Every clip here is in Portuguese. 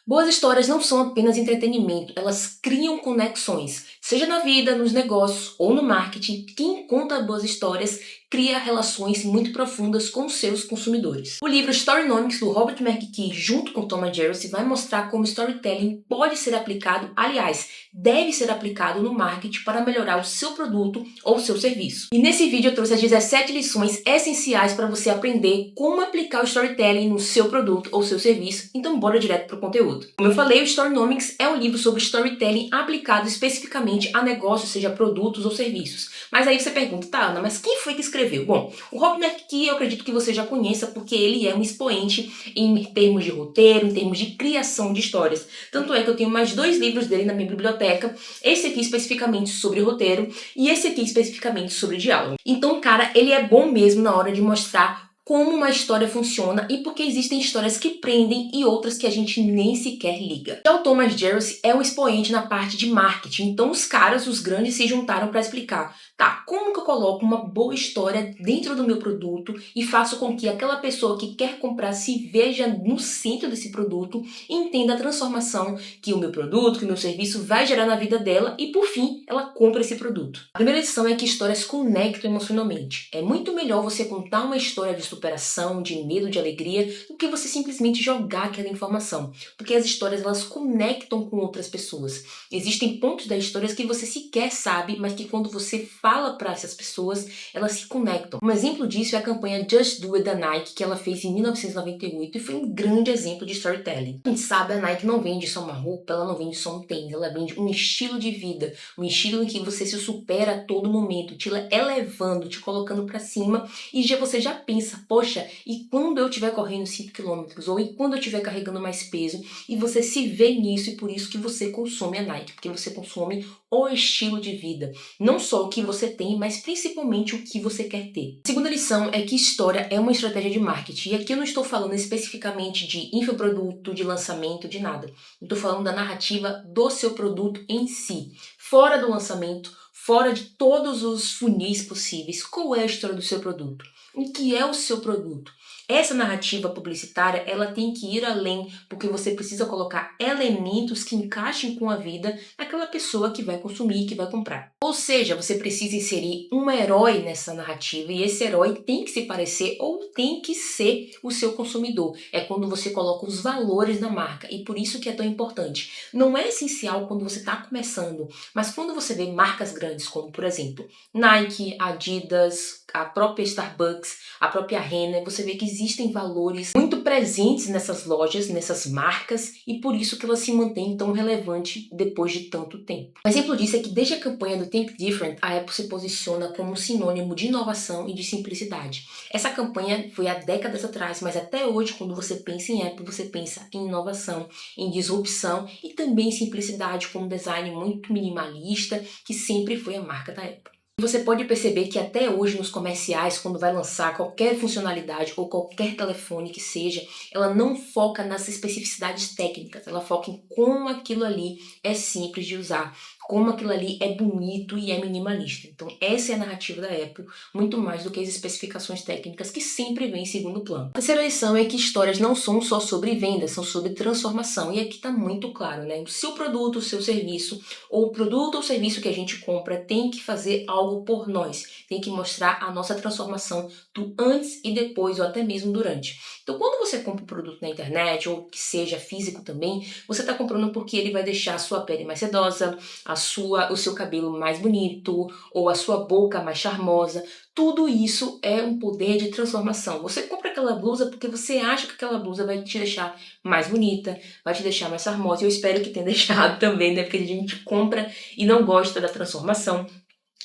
Boas histórias não são apenas entretenimento, elas criam conexões. Seja na vida, nos negócios ou no marketing, quem conta boas histórias cria relações muito profundas com seus consumidores. O livro Storynomics, do Robert McKee, junto com Thomas Jarosz, vai mostrar como storytelling pode ser aplicado, aliás, deve ser aplicado no marketing para melhorar o seu produto ou seu serviço. E nesse vídeo eu trouxe as 17 lições essenciais para você aprender como aplicar o storytelling no seu produto ou seu serviço, então bora direto para o conteúdo. Como eu falei, o Storynomics é um livro sobre storytelling aplicado especificamente a negócios, seja produtos ou serviços. Mas aí você pergunta, tá, Ana, mas quem foi que escreveu? Bom, o Robert McKee eu acredito que você já conheça porque ele é um expoente em termos de roteiro, em termos de criação de histórias. Tanto é que eu tenho mais 2 livros dele na minha biblioteca, esse aqui especificamente sobre roteiro e esse aqui especificamente sobre diálogo. Então, cara, ele é bom mesmo na hora de mostrar como uma história funciona e porque existem histórias que prendem e outras que a gente nem sequer liga. Já o Thomas Jarosz é um expoente na parte de marketing, então os grandes, se juntaram para explicar, tá, como que eu coloco uma boa história dentro do meu produto e faço com que aquela pessoa que quer comprar se veja no centro desse produto e entenda a transformação que o meu produto, que o meu serviço vai gerar na vida dela e, por fim, ela compra esse produto. A primeira lição é que histórias conectam emocionalmente. É muito melhor você contar uma história de superação, de medo, de alegria, do que você simplesmente jogar aquela informação. Porque as histórias, elas conectam com outras pessoas. Existem pontos das histórias que você sequer sabe, mas que quando você fala para essas pessoas, elas se conectam. Um exemplo disso é a campanha Just Do It da Nike, que ela fez em 1998 e foi um grande exemplo de storytelling. A gente sabe, a Nike não vende só uma roupa, ela não vende só um tênis, ela vende um estilo de vida, um estilo em que você se supera a todo momento, te elevando, te colocando para cima e você já pensa, poxa, e quando eu estiver correndo 5 km, ou e quando eu estiver carregando mais peso, e você se vê nisso, e por isso que você consome a Nike, porque você consome o estilo de vida, não só o que você tem, mas principalmente o que você quer ter. A segunda lição é que história é uma estratégia de marketing, e aqui eu não estou falando especificamente de infoproduto, de lançamento, de nada. Eu estou falando da narrativa do seu produto em si, fora do lançamento, fora de todos os funis possíveis. Qual é a história do seu produto? O que é o seu produto? Essa narrativa publicitária, ela tem que ir além, porque você precisa colocar elementos que encaixem com a vida daquela pessoa que vai consumir, que vai comprar. Ou seja, você precisa inserir um herói nessa narrativa e esse herói tem que se parecer ou tem que ser o seu consumidor. É quando você coloca os valores da marca e por isso que é tão importante. Não é essencial quando você está começando, mas quando você vê marcas grandes como, por exemplo, Nike, Adidas, a própria Starbucks, a própria Renner, você vê que existem valores muito presentes nessas lojas, nessas marcas, e por isso que elas se mantêm tão relevantes depois de tanto tempo. Um exemplo disso é que desde a campanha do Think Different, a Apple se posiciona como sinônimo de inovação e de simplicidade. Essa campanha foi há décadas atrás, mas até hoje, quando você pensa em Apple, você pensa em inovação, em disrupção e também em simplicidade, com um design muito minimalista, que sempre foi a marca da Apple. Você pode perceber que até hoje nos comerciais, quando vai lançar qualquer funcionalidade ou qualquer telefone que seja, ela não foca nas especificidades técnicas, ela foca em como aquilo ali é simples de usar, como aquilo ali é bonito e é minimalista. Então essa é a narrativa da Apple, muito mais do que as especificações técnicas que sempre vêm em segundo plano. A terceira lição é que histórias não são só sobre vendas, são sobre transformação. E aqui está muito claro, né? O seu produto, o seu serviço, ou o produto ou serviço que a gente compra tem que fazer algo por nós, tem que mostrar a nossa transformação do antes e depois, ou até mesmo durante. Então, quando você compra um produto na internet, ou que seja físico também, você está comprando porque ele vai deixar a sua pele mais sedosa, o seu cabelo mais bonito, ou a sua boca mais charmosa. Tudo isso é um poder de transformação. Você compra aquela blusa porque você acha que aquela blusa vai te deixar mais bonita, vai te deixar mais charmosa. E eu espero que tenha deixado também, né? Porque a gente compra e não gosta da transformação.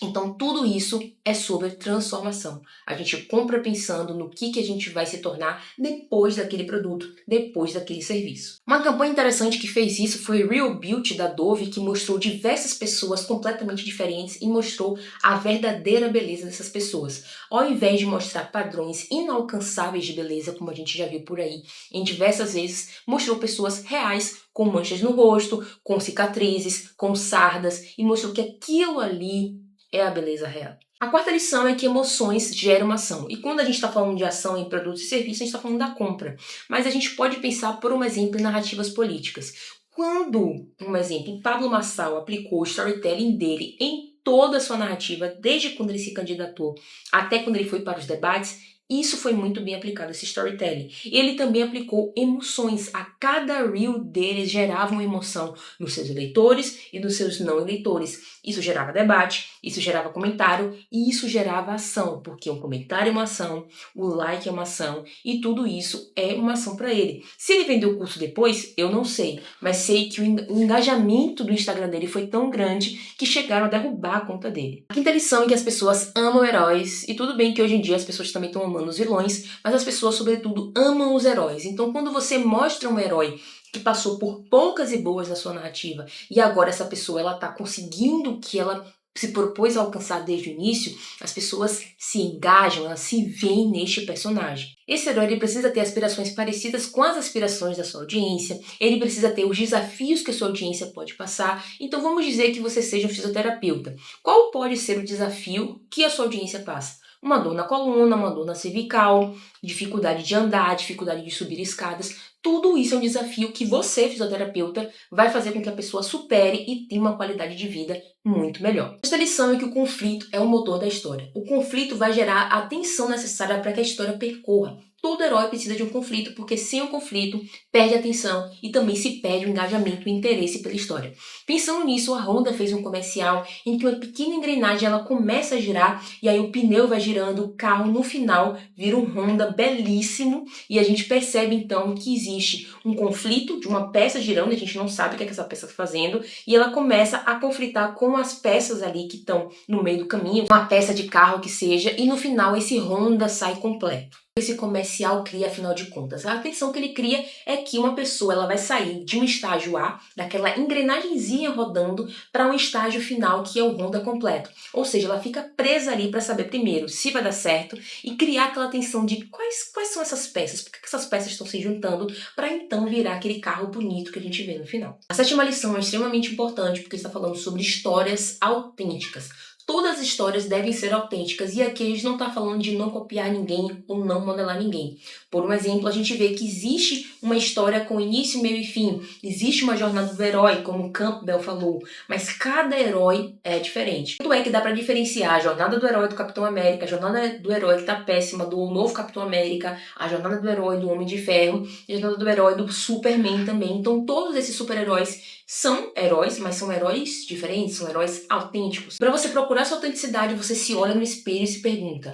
Então, tudo isso é sobre transformação. A gente compra pensando no que a gente vai se tornar depois daquele produto, depois daquele serviço. Uma campanha interessante que fez isso foi Real Beauty da Dove, que mostrou diversas pessoas completamente diferentes e mostrou a verdadeira beleza dessas pessoas. Ao invés de mostrar padrões inalcançáveis de beleza, como a gente já viu por aí, em diversas vezes, mostrou pessoas reais com manchas no rosto, com cicatrizes, com sardas e mostrou que aquilo ali é a beleza real. A quarta lição é que emoções geram uma ação. E quando a gente está falando de ação em produtos e serviços, a gente está falando da compra. Mas a gente pode pensar, por um exemplo, em narrativas políticas. Quando, um exemplo, Pablo Marçal aplicou o storytelling dele em toda a sua narrativa, desde quando ele se candidatou até quando ele foi para os debates, isso foi muito bem aplicado, esse storytelling. Ele também aplicou emoções. A cada reel dele gerava uma emoção nos seus eleitores e nos seus não eleitores. Isso gerava debate, isso gerava comentário e isso gerava ação, porque um comentário é uma ação, o like é uma ação e tudo isso é uma ação para ele. Se ele vendeu o curso depois, eu não sei, mas sei que o engajamento do Instagram dele foi tão grande que chegaram a derrubar a conta dele. A quinta lição é que as pessoas amam heróis e tudo bem que hoje em dia as pessoas também estão amando os vilões, mas as pessoas sobretudo amam os heróis. Então quando você mostra um herói que passou por poucas e boas na sua narrativa e agora essa pessoa ela tá conseguindo o que ela se propôs a alcançar desde o início, as pessoas se engajam, elas se veem neste personagem. Esse herói ele precisa ter aspirações parecidas com as aspirações da sua audiência, ele precisa ter os desafios que a sua audiência pode passar. Então vamos dizer que você seja um fisioterapeuta. Qual pode ser o desafio que a sua audiência passa? Uma dor na coluna, uma dor na cervical, dificuldade de andar, dificuldade de subir escadas. Tudo isso é um desafio que você, fisioterapeuta, vai fazer com que a pessoa supere e tenha uma qualidade de vida muito melhor. Esta lição é que o conflito é o motor da história. O conflito vai gerar a tensão necessária para que a história percorra. Todo herói precisa de um conflito, porque sem o conflito, perde a atenção e também se perde o engajamento e o interesse pela história. Pensando nisso, a Honda fez um comercial em que uma pequena engrenagem ela começa a girar e aí o pneu vai girando, o carro no final vira um Honda belíssimo e a gente percebe então que existe um conflito de uma peça girando, a gente não sabe o que é que essa peça está fazendo e ela começa a conflitar com as peças ali que estão no meio do caminho, uma peça de carro que seja, e no final esse Honda sai completo. Esse comercial cria, afinal de contas? A atenção que ele cria é que uma pessoa ela vai sair de um estágio A, daquela engrenagemzinha rodando, para um estágio final que é o Honda completo. Ou seja, ela fica presa ali para saber primeiro se vai dar certo e criar aquela tensão de quais são essas peças, por que essas peças estão se juntando para então virar aquele carro bonito que a gente vê no final. A sétima lição é extremamente importante porque está falando sobre histórias autênticas. Todas as histórias devem ser autênticas e aqui a gente não está falando de não copiar ninguém ou não modelar ninguém. Por um exemplo, a gente vê que existe uma história com início, meio e fim. Existe uma jornada do herói, como o Campbell falou, mas cada herói é diferente. Tanto é que dá para diferenciar a jornada do herói do Capitão América, a jornada do herói que tá péssima do novo Capitão América, a jornada do herói do Homem de Ferro, a jornada do herói do Superman também. Então todos esses super-heróis são heróis, mas são heróis diferentes, são heróis autênticos. Para você procurar essa autenticidade, você se olha no espelho e se pergunta: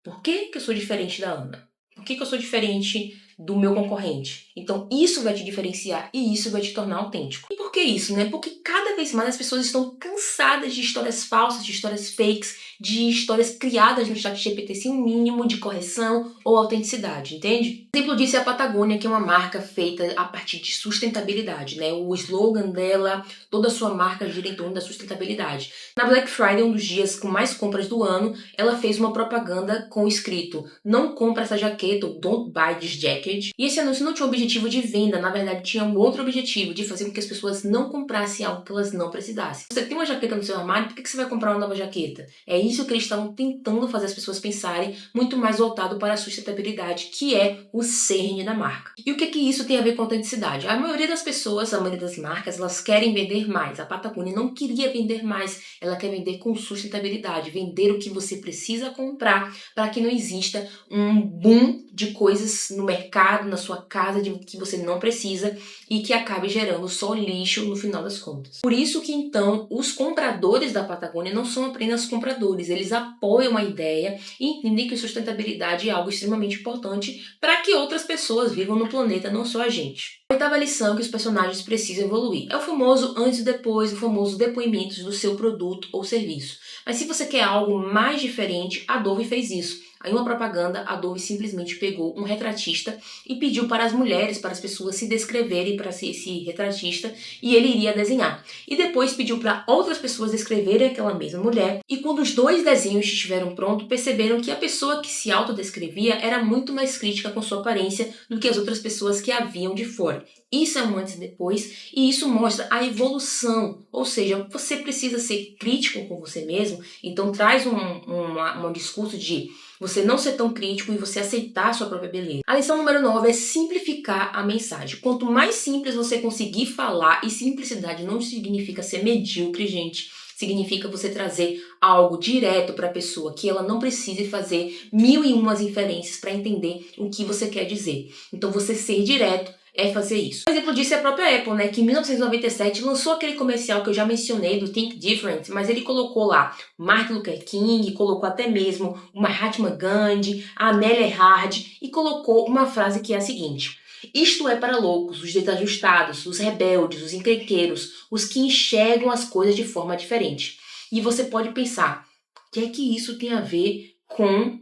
por que eu sou diferente da Ana? Por que eu sou diferente do meu concorrente? Então isso vai te diferenciar e isso vai te tornar autêntico. E por que isso, né? Porque cada vez mais as pessoas estão cansadas de histórias falsas, de histórias fakes, de histórias criadas no ChatGPT sem um mínimo de correção ou autenticidade, entende? Exemplo disso é a Patagônia, que é uma marca feita a partir de sustentabilidade, né? O slogan dela, toda a sua marca gira em torno da sustentabilidade. Na Black Friday, um dos dias com mais compras do ano, ela fez uma propaganda com o escrito: não compra essa jaqueta, ou don't buy this jacket. E esse anúncio não tinha o objetivo de venda, na verdade tinha um outro objetivo, de fazer com que as pessoas não comprassem algo que elas não precisassem. Você tem uma jaqueta no seu armário, por que você vai comprar uma nova jaqueta? É isso que eles estão tentando fazer as pessoas pensarem, muito mais voltado para a sustentabilidade, que é o cerne da marca. E o que isso tem a ver com autenticidade? A maioria das pessoas, a maioria das marcas, elas querem vender mais. A Patagônia não queria vender mais, ela quer vender com sustentabilidade, vender o que você precisa comprar para que não exista um boom de coisas no mercado, na sua casa, de que você não precisa e que acabe gerando só lixo no final das contas. Por isso que então os compradores da Patagônia não são apenas compradores, eles apoiam a ideia e entendem que sustentabilidade é algo extremamente importante para que outras pessoas vivam no planeta, não só a gente. A oitava lição é que os personagens precisam evoluir. É o famoso antes e depois, o famoso depoimentos do seu produto ou serviço. Mas se você quer algo mais diferente, a Dove fez isso. Em uma propaganda, a Dove simplesmente pegou um retratista e pediu para as mulheres, para as pessoas se descreverem para ser esse retratista, e ele iria desenhar. E depois pediu para outras pessoas descreverem aquela mesma mulher, e quando os dois desenhos estiveram prontos, perceberam que a pessoa que se autodescrevia era muito mais crítica com sua aparência do que as outras pessoas que a viam de fora. Isso é um antes e depois, e isso mostra a evolução, ou seja, você precisa ser crítico com você mesmo, então traz um discurso de você não ser tão crítico e você aceitar a sua própria beleza. A lição número 9 é simplificar a mensagem. Quanto mais simples você conseguir falar, e simplicidade não significa ser medíocre, gente, significa você trazer algo direto para a pessoa, que ela não precise fazer 1001 inferências para entender o que você quer dizer. Então você ser direto é fazer isso. Um exemplo disso é a própria Apple, né, que em 1997 lançou aquele comercial que eu já mencionei do Think Different, mas ele colocou lá Martin Luther King, colocou até mesmo o Mahatma Gandhi, a Amélia Earhart e colocou uma frase que é a seguinte: isto é para loucos, os desajustados, os rebeldes, os encrenqueiros, os que enxergam as coisas de forma diferente. E você pode pensar, o que é que isso tem a ver com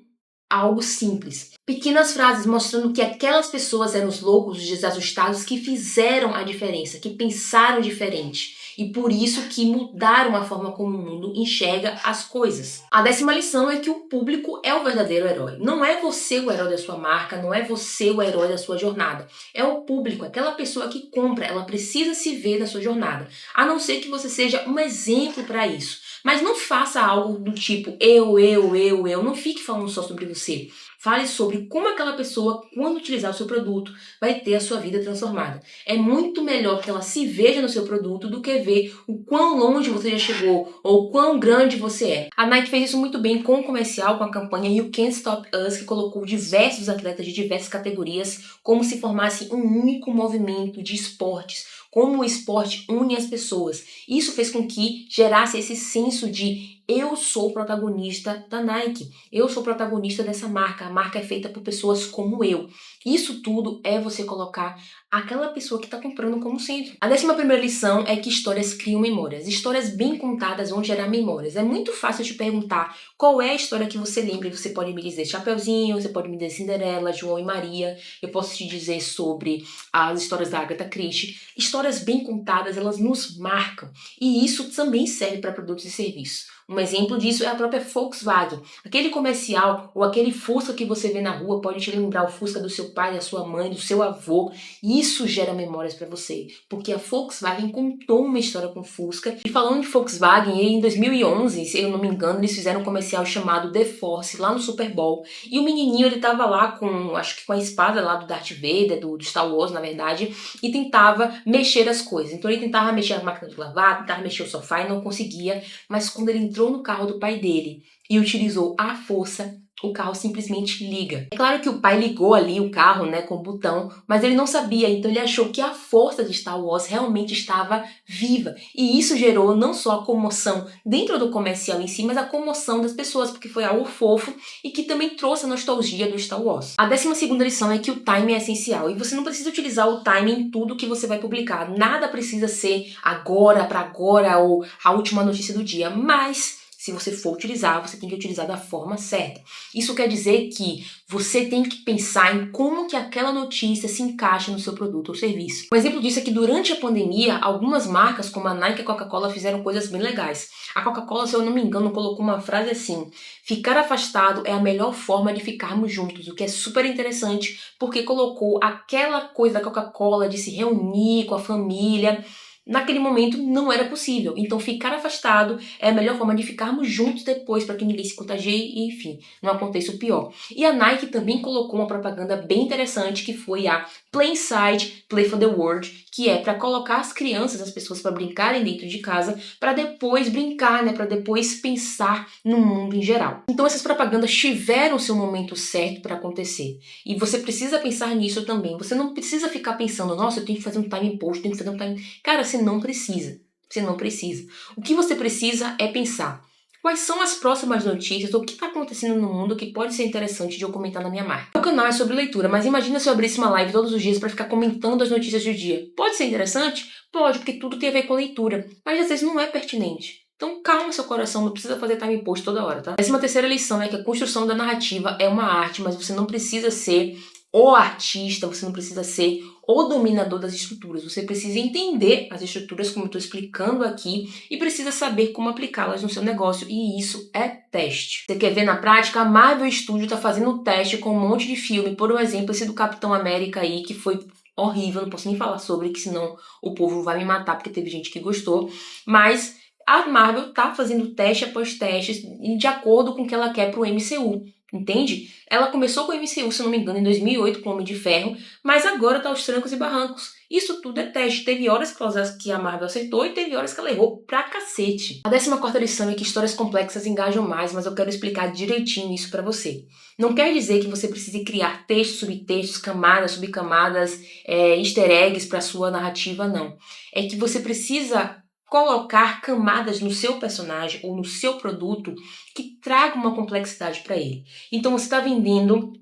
algo simples? Pequenas frases mostrando que aquelas pessoas eram os loucos, os desajustados que fizeram a diferença, que pensaram diferente. E por isso que mudaram a forma como o mundo enxerga as coisas. A 10ª lição é que o público é o verdadeiro herói. Não é você o herói da sua marca, não é você o herói da sua jornada. É o público, aquela pessoa que compra, ela precisa se ver na sua jornada. A não ser que você seja um exemplo para isso. Mas não faça algo do tipo eu. Não fique falando só sobre você. Fale sobre como aquela pessoa, quando utilizar o seu produto, vai ter a sua vida transformada. É muito melhor que ela se veja no seu produto do que ver o quão longe você já chegou ou o quão grande você é. A Nike fez isso muito bem com o comercial, com a campanha You Can't Stop Us, que colocou diversos atletas de diversas categorias como se formasse um único movimento de esportes, como o esporte une as pessoas. Isso fez com que gerasse esse senso de eu sou o protagonista da Nike, eu sou o protagonista dessa marca, a marca é feita por pessoas como eu. Isso tudo é você colocar aquela pessoa que está comprando como centro. A 11ª lição é que histórias criam memórias. Histórias bem contadas vão gerar memórias. É muito fácil te perguntar qual é a história que você lembra, e você pode me dizer Chapeuzinho, você pode me dizer Cinderela, João e Maria, eu posso te dizer sobre as histórias da Agatha Christie. Histórias bem contadas, elas nos marcam, e isso também serve para produtos e serviços. Um exemplo disso é a própria Volkswagen. Aquele comercial ou aquele Fusca que você vê na rua pode te lembrar o Fusca do seu pai, da sua mãe, do seu avô. Isso gera memórias para você, porque a Volkswagen contou uma história com o Fusca. E falando de Volkswagen, em 2011, se eu não me engano, eles fizeram um comercial chamado The Force, lá no Super Bowl. E o menininho, ele tava lá com, acho que com a espada lá do Darth Vader, do Star Wars, na verdade, e tentava mexer as coisas. Então ele tentava mexer a máquina de lavar, tentava mexer o sofá e não conseguia, mas quando ele entrou no carro do pai dele e utilizou a força, o carro simplesmente liga. É claro que o pai ligou ali o carro, né, com o botão, mas ele não sabia, então ele achou que a força de Star Wars realmente estava viva. E isso gerou não só a comoção dentro do comercial em si, mas a comoção das pessoas, porque foi algo fofo e que também trouxe a nostalgia do Star Wars. A 12ª lição é que o timing é essencial e você não precisa utilizar o timing em tudo que você vai publicar. Nada precisa ser agora, para agora ou a última notícia do dia, mas se você for utilizar, você tem que utilizar da forma certa. Isso quer dizer que você tem que pensar em como que aquela notícia se encaixa no seu produto ou serviço. Um exemplo disso é que durante a pandemia, algumas marcas como a Nike e a Coca-Cola fizeram coisas bem legais. A Coca-Cola, se eu não me engano, colocou uma frase assim: ficar afastado é a melhor forma de ficarmos juntos, o que é super interessante, porque colocou aquela coisa da Coca-Cola de se reunir com a família. Naquele momento não era possível, então ficar afastado é a melhor forma de ficarmos juntos depois para que ninguém se contagie e, enfim, não aconteça o pior. E a Nike também colocou uma propaganda bem interessante que foi a Play Inside, Play for the World, que é para colocar as crianças, as pessoas para brincarem dentro de casa, para depois brincar, né, para depois pensar no mundo em geral. Então essas propagandas tiveram seu momento certo para acontecer. E você precisa pensar nisso também. Você não precisa ficar pensando, nossa, eu tenho que fazer um time post, tenho que fazer um time... Cara, você não precisa. Você não precisa. O que você precisa é pensar quais são as próximas notícias, ou o que está acontecendo no mundo que pode ser interessante de eu comentar na minha marca. O canal é sobre leitura, mas imagina se eu abrisse uma live todos os dias para ficar comentando as notícias do dia. Pode ser interessante? Pode, porque tudo tem a ver com leitura, mas às vezes não é pertinente. Então calma seu coração, não precisa fazer time post toda hora, tá? A 13ª lição é que a construção da narrativa é uma arte, mas você não precisa ser o artista, você não precisa ser o dominador das estruturas. Você precisa entender as estruturas, como eu estou explicando aqui, e precisa saber como aplicá-las no seu negócio, e isso é teste. Você quer ver na prática? A Marvel Studios está fazendo um teste com um monte de filme, por exemplo, esse do Capitão América aí, que foi horrível, não posso nem falar sobre, que senão o povo vai me matar, porque teve gente que gostou, mas a Marvel tá fazendo teste após teste de acordo com o que ela quer pro MCU, entende? Ela começou com o MCU, se não me engano, em 2008 com o Homem de Ferro, mas agora tá aos trancos e barrancos. Isso tudo é teste. Teve horas que a Marvel acertou e teve horas que ela errou pra cacete. A 14ª lição é que histórias complexas engajam mais, mas eu quero explicar direitinho isso pra você. Não quer dizer que você precise criar textos, subtextos, camadas, subcamadas, easter eggs pra sua narrativa, não. É que você precisa colocar camadas no seu personagem ou no seu produto que tragam uma complexidade para ele. Então você está vendendo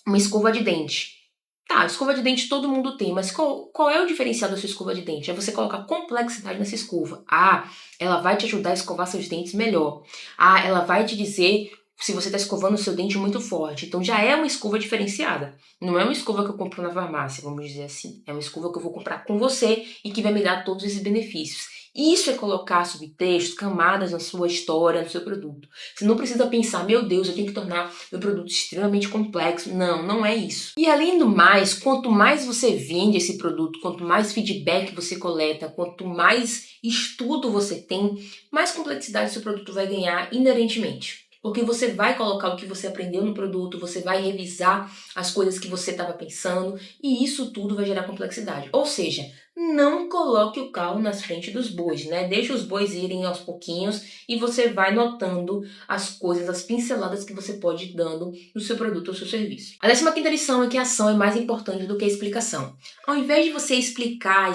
uma escova de dente. Tá, escova de dente todo mundo tem, mas qual é o diferencial da sua escova de dente? É você colocar complexidade nessa escova. Ah, ela vai te ajudar a escovar seus dentes melhor. Ah, ela vai te dizer se você está escovando o seu dente muito forte. Então já é uma escova diferenciada. Não é uma escova que eu compro na farmácia, vamos dizer assim. É uma escova que eu vou comprar com você e que vai me dar todos esses benefícios. Isso é colocar subtextos, camadas na sua história, no seu produto. Você não precisa pensar, meu Deus, eu tenho que tornar meu produto extremamente complexo. Não, não é isso. E além do mais, quanto mais você vende esse produto, quanto mais feedback você coleta, quanto mais estudo você tem, mais complexidade seu produto vai ganhar inerentemente. Porque você vai colocar o que você aprendeu no produto, você vai revisar as coisas que você estava pensando, e isso tudo vai gerar complexidade. Ou seja, não coloque o carro nas frente dos bois, né? Deixa os bois irem aos pouquinhos e você vai notando as coisas, as pinceladas que você pode ir dando no seu produto ou seu serviço. A 15ª lição é que a ação é mais importante do que a explicação. Ao invés de você explicar o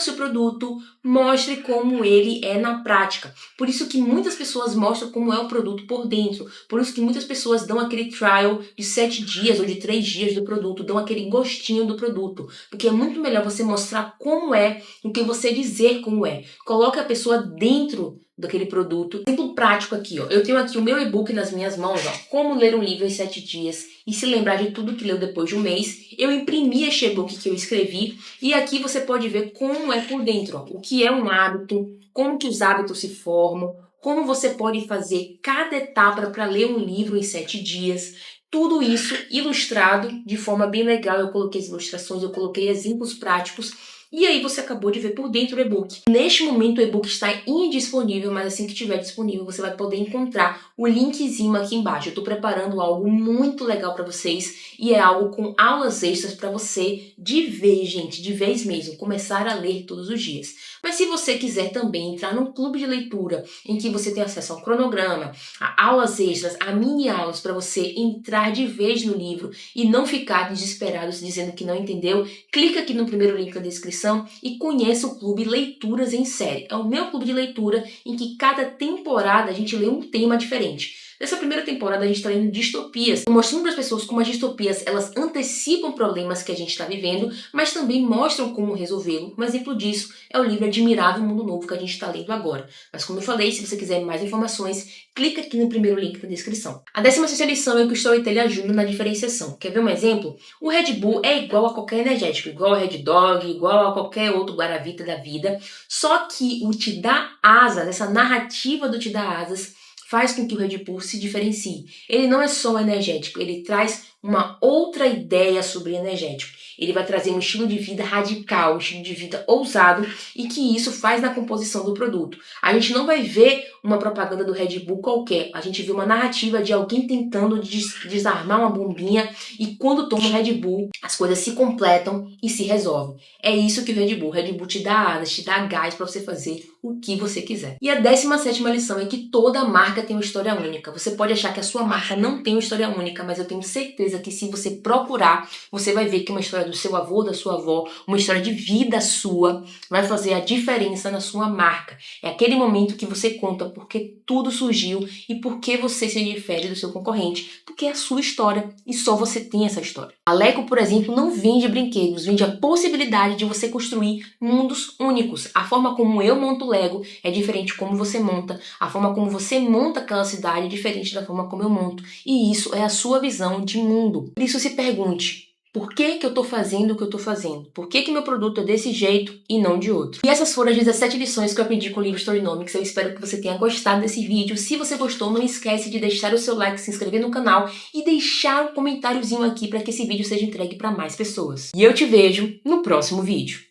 seu produto, mostre como ele é na prática. Por isso que muitas pessoas mostram como é o produto por dentro. Por isso que muitas pessoas dão aquele trial de 7 dias ou de 3 dias do produto, dão aquele gostinho do produto. Porque é muito melhor você mostrar como é do que você dizer como é. Coloque a pessoa dentro daquele produto. Exemplo prático aqui, ó. Eu tenho aqui o meu e-book nas minhas mãos, ó. Como ler um livro em 7 dias e se lembrar de tudo que leu depois de um mês. Eu imprimi este e-book que eu escrevi e aqui você pode ver como é por dentro, ó. O que é um hábito, como que os hábitos se formam, como você pode fazer cada etapa para ler um livro em 7 dias. Tudo isso ilustrado de forma bem legal. Eu coloquei as ilustrações, eu coloquei exemplos práticos. E aí você acabou de ver por dentro o e-book. Neste momento o e-book está indisponível, mas assim que estiver disponível você vai poder encontrar o linkzinho aqui embaixo. Eu estou preparando algo muito legal para vocês e é algo com aulas extras para você de vez, gente, de vez mesmo, começar a ler todos os dias. Mas se você quiser também entrar num clube de leitura em que você tem acesso a um cronograma, a aulas extras, a mini aulas para você entrar de vez no livro e não ficar desesperado dizendo que não entendeu, clica aqui no primeiro link da descrição e conheça o Clube Leituras em Série. É o meu clube de leitura em que cada temporada a gente lê um tema diferente. Nessa primeira temporada a gente está lendo distopias, mostrando para as pessoas como as distopias elas antecipam problemas que a gente está vivendo, mas também mostram como resolvê-lo. Um exemplo disso é o livro Admirável Mundo Novo que a gente está lendo agora. Mas como eu falei, se você quiser mais informações, clica aqui no primeiro link da descrição. A 16ª lição é que o Storytelling ajuda na diferenciação. Quer ver um exemplo? O Red Bull é igual a qualquer energético, igual ao Red Dog, igual a qualquer outro Guaravita da vida, só que o Te Dá Asas, essa narrativa do Te Dá Asas, faz com que o Red Bull se diferencie. Ele não é só um energético, ele traz uma outra ideia sobre energético. Ele vai trazer um estilo de vida radical, um estilo de vida ousado e que isso faz na composição do produto. A gente não vai ver uma propaganda do Red Bull qualquer, a gente vê uma narrativa de alguém tentando desarmar uma bombinha e quando toma o Red Bull, as coisas se completam e se resolvem. É isso que o Red Bull te dá asas, te dá gás para você fazer o que você quiser. E a 17ª lição é que toda marca tem uma história única. Você pode achar que a sua marca não tem uma história única, mas eu tenho certeza que se você procurar, você vai ver que uma história do seu avô, da sua avó, uma história de vida sua, vai fazer a diferença na sua marca. É aquele momento que você conta porque tudo surgiu e por que você se difere do seu concorrente, porque é a sua história e só você tem essa história. A Lego, por exemplo, não vende brinquedos, vende a possibilidade de você construir mundos únicos. A forma como eu monto Lego é diferente de como você monta, a forma como você monta aquela cidade é diferente da forma como eu monto. E isso é a sua visão de mundo. Por isso se pergunte, por que eu estou fazendo o que eu estou fazendo? Por que meu produto é desse jeito e não de outro? E essas foram as 17 lições que eu aprendi com o livro Storynomics. Eu espero que você tenha gostado desse vídeo. Se você gostou, não esquece de deixar o seu like, se inscrever no canal e deixar um comentáriozinho aqui para que esse vídeo seja entregue para mais pessoas. E eu te vejo no próximo vídeo.